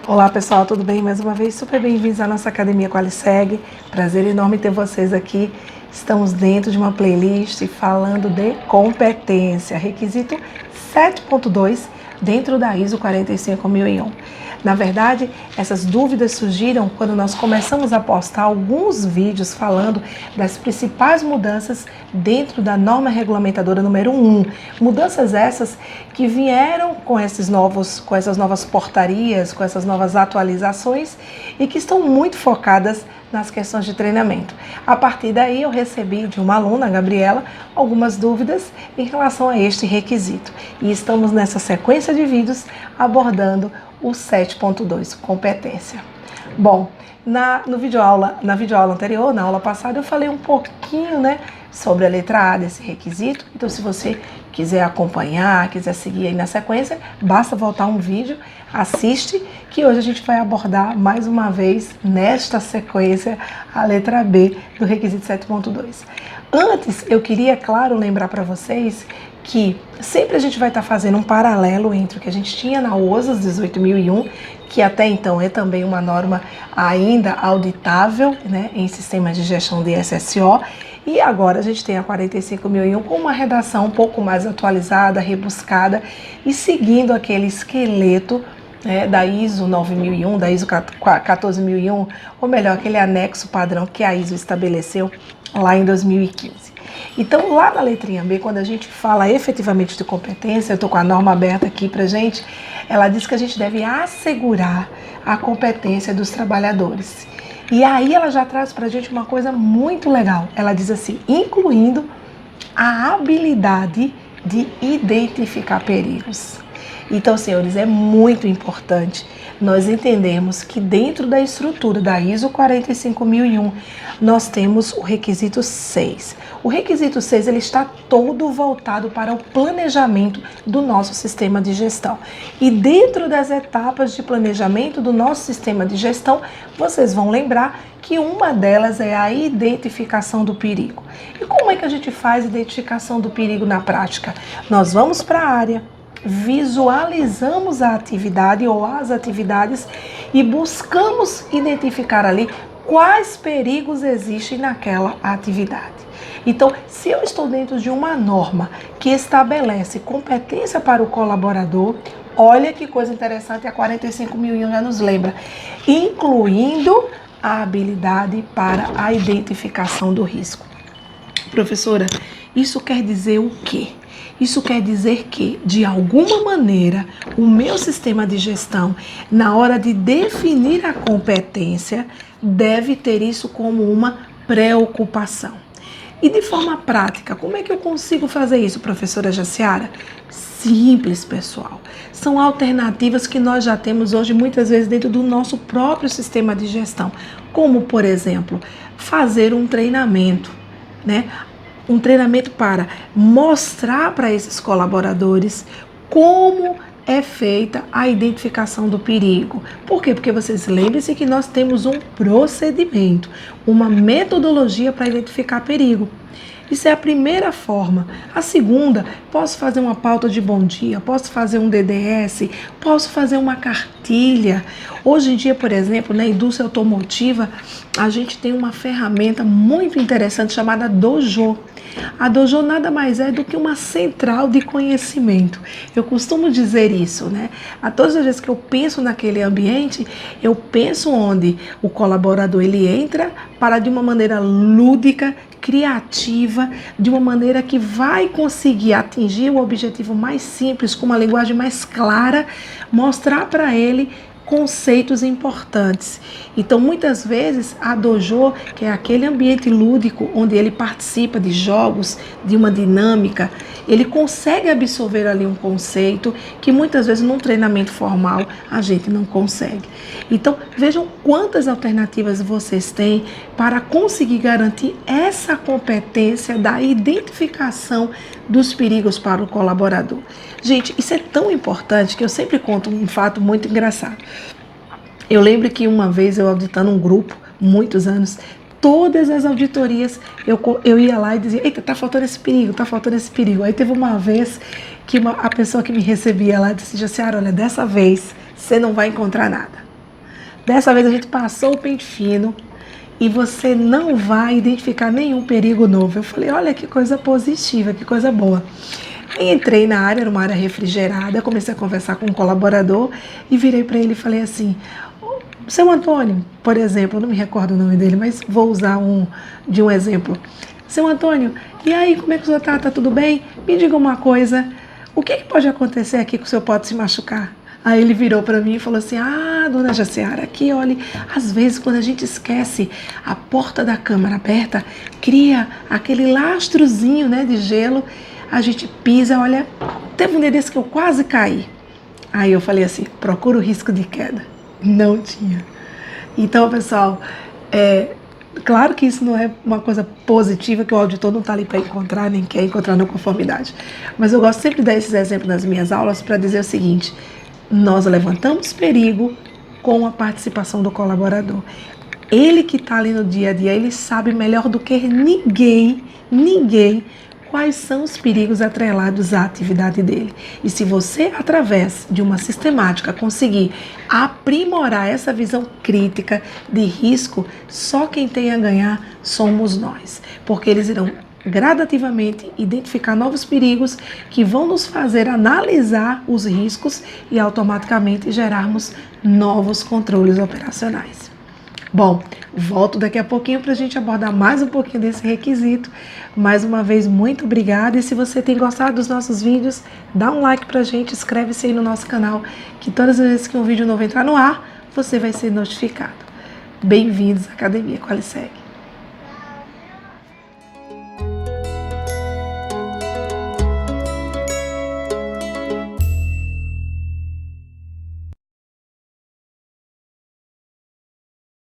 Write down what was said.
Olá pessoal, tudo bem? Mais uma vez, super bem-vindos à nossa Academia Qualiseg. Prazer enorme ter vocês aqui. Estamos dentro de uma playlist falando de competência, requisito 7.2 dentro da ISO 45001. Na verdade, essas dúvidas surgiram quando nós começamos a postar alguns vídeos falando das principais mudanças dentro da norma regulamentadora número 1. Mudanças essas que vieram com essas novas portarias, com essas novas atualizações e que estão muito focadas nas questões de treinamento. A partir daí eu recebi de uma aluna, a Gabriela, algumas dúvidas em relação a este requisito. E estamos nessa sequência de vídeos abordando o 7.2, competência. Bom, na videoaula anterior, na aula passada, eu falei um pouquinho, sobre a letra A desse requisito. Então, se você quiser acompanhar, quiser seguir aí na sequência, basta voltar um vídeo, assiste, que hoje a gente vai abordar mais uma vez, nesta sequência, a letra B do requisito 7.2. Antes, eu queria, claro, lembrar para vocês que sempre a gente vai estar fazendo um paralelo entre o que a gente tinha na OSAS 18.001, que até então é também uma norma ainda auditável, em sistemas de gestão de SSO, e agora a gente tem a 45.001 com uma redação um pouco mais atualizada, rebuscada e seguindo aquele esqueleto da ISO 9.001, da ISO 14.001, ou melhor, aquele anexo padrão que a ISO estabeleceu lá em 2015. Então, lá na letrinha B, quando a gente fala efetivamente de competência, eu estou com a norma aberta aqui para gente, ela diz que a gente deve assegurar a competência dos trabalhadores. E aí ela já traz para a gente uma coisa muito legal. Ela diz assim, incluindo a habilidade de identificar perigos. Então, senhores, é muito importante nós entendermos que dentro da estrutura da ISO 45001, nós temos o requisito 6. O requisito 6 ele está todo voltado para o planejamento do nosso sistema de gestão. E dentro das etapas de planejamento do nosso sistema de gestão, vocês vão lembrar que uma delas é a identificação do perigo. E como é que a gente faz a identificação do perigo na prática? Nós vamos para a área, visualizamos a atividade ou as atividades e buscamos identificar ali quais perigos existem naquela atividade. Então, se eu estou dentro de uma norma que estabelece competência para o colaborador, olha que coisa interessante, a 45.001 já nos lembra, incluindo a habilidade para a identificação do risco. Professora, isso quer dizer o quê? Isso quer dizer que, de alguma maneira, o meu sistema de gestão, na hora de definir a competência, deve ter isso como uma preocupação. E de forma prática, como é que eu consigo fazer isso, professora Jaciara? Simples, pessoal. São alternativas que nós já temos hoje, muitas vezes, dentro do nosso próprio sistema de gestão. Como, por exemplo, fazer um treinamento, um treinamento para mostrar para esses colaboradores como é feita a identificação do perigo. Por quê? Porque vocês lembrem-se que nós temos um procedimento, uma metodologia para identificar perigo. Isso é a primeira forma. A segunda, posso fazer uma pauta de bom dia, posso fazer um DDS, posso fazer uma cartilha. Hoje em dia, por exemplo, na indústria automotiva, a gente tem uma ferramenta muito interessante chamada Dojo. A Dojo nada mais é do que uma central de conhecimento. Eu costumo dizer isso, A todas as vezes que eu penso naquele ambiente, eu penso onde o colaborador ele entra para de uma maneira lúdica, criativa, de uma maneira que vai conseguir atingir o objetivo mais simples, com uma linguagem mais clara, mostrar para ele conceitos importantes. Então, muitas vezes, a Dojo, que é aquele ambiente lúdico onde ele participa de jogos, de uma dinâmica, ele consegue absorver ali um conceito que muitas vezes num treinamento formal a gente não consegue. Então, vejam quantas alternativas vocês têm para conseguir garantir essa competência da identificação dos perigos para o colaborador. Gente, isso é tão importante que eu sempre conto um fato muito engraçado. Eu lembro que uma vez eu auditando um grupo, muitos anos, todas as auditorias eu ia lá e dizia, eita, tá faltando esse perigo, tá faltando esse perigo. Aí teve uma vez que a pessoa que me recebia lá disse, Jaciara, olha, dessa vez você não vai encontrar nada. Dessa vez a gente passou o pente fino e você não vai identificar nenhum perigo novo. Eu falei, olha que coisa positiva, que coisa boa. Aí entrei na área, era uma área refrigerada, comecei a conversar com um colaborador e virei para ele e falei assim, seu Antônio, por exemplo, eu não me recordo o nome dele, mas vou usar um exemplo. Seu Antônio, e aí, como é que o senhor tá? Tá tudo bem? Me diga uma coisa, o que pode acontecer aqui que o senhor pode se machucar? Aí ele virou para mim e falou assim, dona Jaciara, aqui, olha, às vezes quando a gente esquece a porta da câmara aberta, cria aquele lastrozinho, né, de gelo, a gente pisa, olha, teve um dia desse que eu quase caí. Aí eu falei assim, procura o risco de queda. Não tinha. Então, pessoal, claro que isso não é uma coisa positiva, que o auditor não está ali para encontrar, nem quer encontrar na conformidade. Mas eu gosto sempre de dar esses exemplos nas minhas aulas para dizer o seguinte, nós levantamos perigo com a participação do colaborador. Ele que está ali no dia a dia, ele sabe melhor do que ninguém, quais são os perigos atrelados à atividade dele. E se você, através de uma sistemática, conseguir aprimorar essa visão crítica de risco, só quem tem a ganhar somos nós. Porque eles irão gradativamente identificar novos perigos que vão nos fazer analisar os riscos e automaticamente gerarmos novos controles operacionais. Bom, volto daqui a pouquinho para a gente abordar mais um pouquinho desse requisito. Mais uma vez, muito obrigada. E se você tem gostado dos nossos vídeos, dá um like para a gente, inscreve-se aí no nosso canal, que todas as vezes que um vídeo novo entrar no ar, você vai ser notificado. Bem-vindos à Academia Qualisegue.